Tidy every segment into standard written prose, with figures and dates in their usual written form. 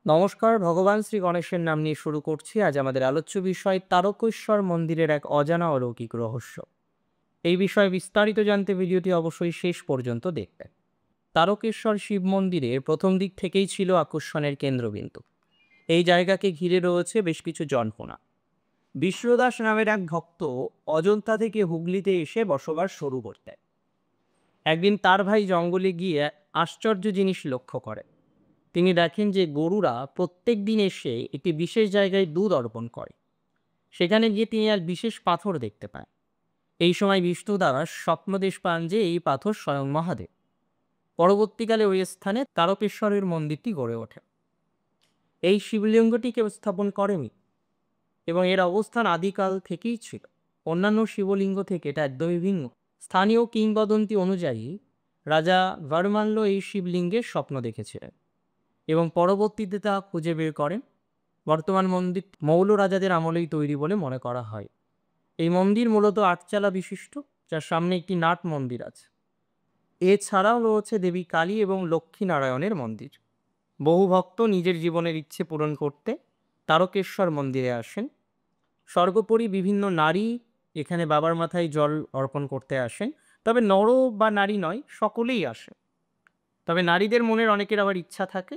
নমস্কার, ভগবান শ্রী গণেশের নাম নিয়ে শুরু করছি আজ আমাদের আলোচ্য বিষয় তারকেশ্বর মন্দিরের এক অজানা অলৌকিক রহস্য। এই বিষয়ে বিস্তারিত জানতে ভিডিওটি অবশ্যই শেষ পর্যন্ত দেখবেন। তারকেশ্বর শিব মন্দিরের প্রথম দিক থেকেই ছিল আকর্ষণের কেন্দ্রবিন্দু। এই জায়গাকে ঘিরে রয়েছে বেশ কিছু জল্পনা। বিষ্ণুদাস নামের এক ভক্ত অজন্তা থেকে হুগলিতে এসে বসবাস শুরু করতেন। একদিন তার ভাই জঙ্গলে গিয়ে আশ্চর্য জিনিস লক্ষ্য করেন। তিনি দেখেন যে গরুরা প্রত্যেক দিন এসে একটি বিশেষ জায়গায় দুধ অর্পণ করে। সেখানে গিয়ে তিনি এক বিশেষ পাথর দেখতে পান। এই সময় বিষ্ণুদাস স্বপ্নদেশ পান যে এই পাথর স্বয়ং মহাদেব। পরবর্তীকালে ওই স্থানে তারকেশ্বরের মন্দিরটি গড়ে ওঠে। এই শিবলিঙ্গটি কেউ স্থাপন করেনি এবং এর অবস্থান আদিকাল থেকেই ছিল। অন্যান্য শিবলিঙ্গ থেকে এটা একদমই ভিন্ন। স্থানীয় কিংবদন্তি অনুযায়ী রাজা ভারমাল্য এই শিবলিঙ্গের স্বপ্ন দেখেছিলেন এবং পরবর্তীতে তা খুঁজে বের করেন। বর্তমান মন্দির মৌল রাজাদের আমলেই তৈরি বলে মনে করা হয়। এই মন্দির মূলত আটচালা বিশিষ্ট, যার সামনে একটি নাট মন্দির আছে। এছাড়াও রয়েছে দেবী কালী এবং লক্ষ্মী নারায়ণের মন্দির। বহু ভক্ত নিজের জীবনের ইচ্ছে পূরণ করতে তারকেশ্বর মন্দিরে আসেন। সর্বোপরি বিভিন্ন নারী এখানে বাবার মাথায় জল অর্পণ করতে আসেন। তবে নর বা নারী নয়, সকলেই আসে। তবে নারীদের মনের অনেকের আবার ইচ্ছা থাকে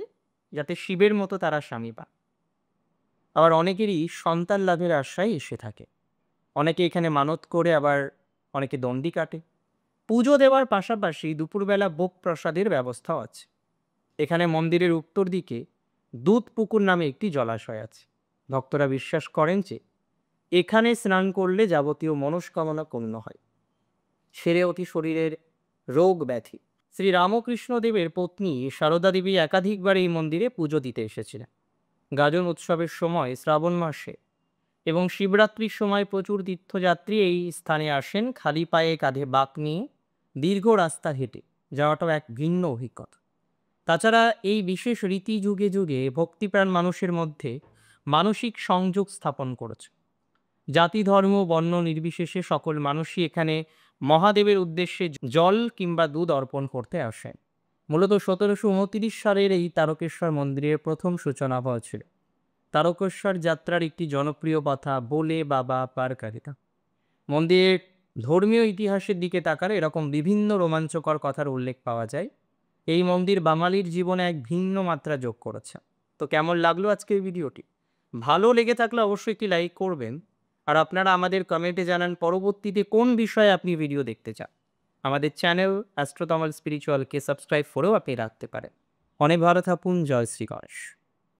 যাতে শিবের মতো তারা স্বামী পায়। আবার অনেকেরই সন্তান লাভের আশায় এসে থাকে। অনেকে এখানে মানত করে, আবার অনেকে দণ্ডি কাটে। পুজো দেওয়ার পাশাপাশি দুপুরবেলা ভোগ প্রসাদের ব্যবস্থাও আছে। এখানে মন্দিরের উত্তর দিকে দুধ পুকুর নামে একটি জলাশয় আছে। ভক্তরা বিশ্বাস করেন যে এখানে স্নান করলে যাবতীয় মনস্কামনা পূর্ণ হয়, সেরে ওঠে শরীরের রোগ ব্যাধি। শ্রী রামকৃষ্ণদেবের পত্নী সারদা দেবী একাধিকবার এই মন্দিরে পুজো দিতে এসেছিলেন। গাজন উৎসবের সময় শ্রাবণ মাসে এবং শিবরাত্রির সময় প্রচুর তীর্থযাত্রী এই স্থানে আসেন খালি পায়ে, কাঁধে বাঁক নিয়ে। দীর্ঘ রাস্তা হেঁটে যাওয়াটাও এক ভিন্ন অভিজ্ঞতা। তাছাড়া এই বিশেষ রীতি যুগে যুগে ভক্তিপ্রাণ মানুষের মধ্যে মানসিক সংযোগ স্থাপন করেছে। জাতি, ধর্ম, বর্ণ নির্বিশেষে সকল মানুষই এখানে মহাদেবের উদ্দেশ্যে জল কিংবা দুধ অর্পণ করতে আসেন। মূলত 1729 সালের এই তারকেশ্বর মন্দিরের প্রথম সূচনা হয়েছিল। তারকেশ্বর যাত্রার একটি জনপ্রিয় কথা বলে বাবা পারকারিতা। মন্দিরের ধর্মীয় ইতিহাসের দিকে তাকালে এরকম বিভিন্ন রোমাঞ্চকর কথার উল্লেখ পাওয়া যায়। এই মন্দির বাঙালির জীবনে এক ভিন্ন মাত্রা যোগ করেছে। তো কেমন লাগলো আজকের ভিডিওটি? ভালো লেগে থাকলে অবশ্যই একটি লাইক করবেন। আর আপনারা আমাদের কমেন্টে জানান পরবর্তীতে কোন বিষয়ে আপনি ভিডিও দেখতে চান। আমাদের চ্যানেল অ্যাস্ট্রো তমাল স্পিরিচুয়ালকে সাবস্ক্রাইব করেও আপনি রাখতে পারেন। অনেক ভালো থাকুন। জয় শ্রী গণেশ।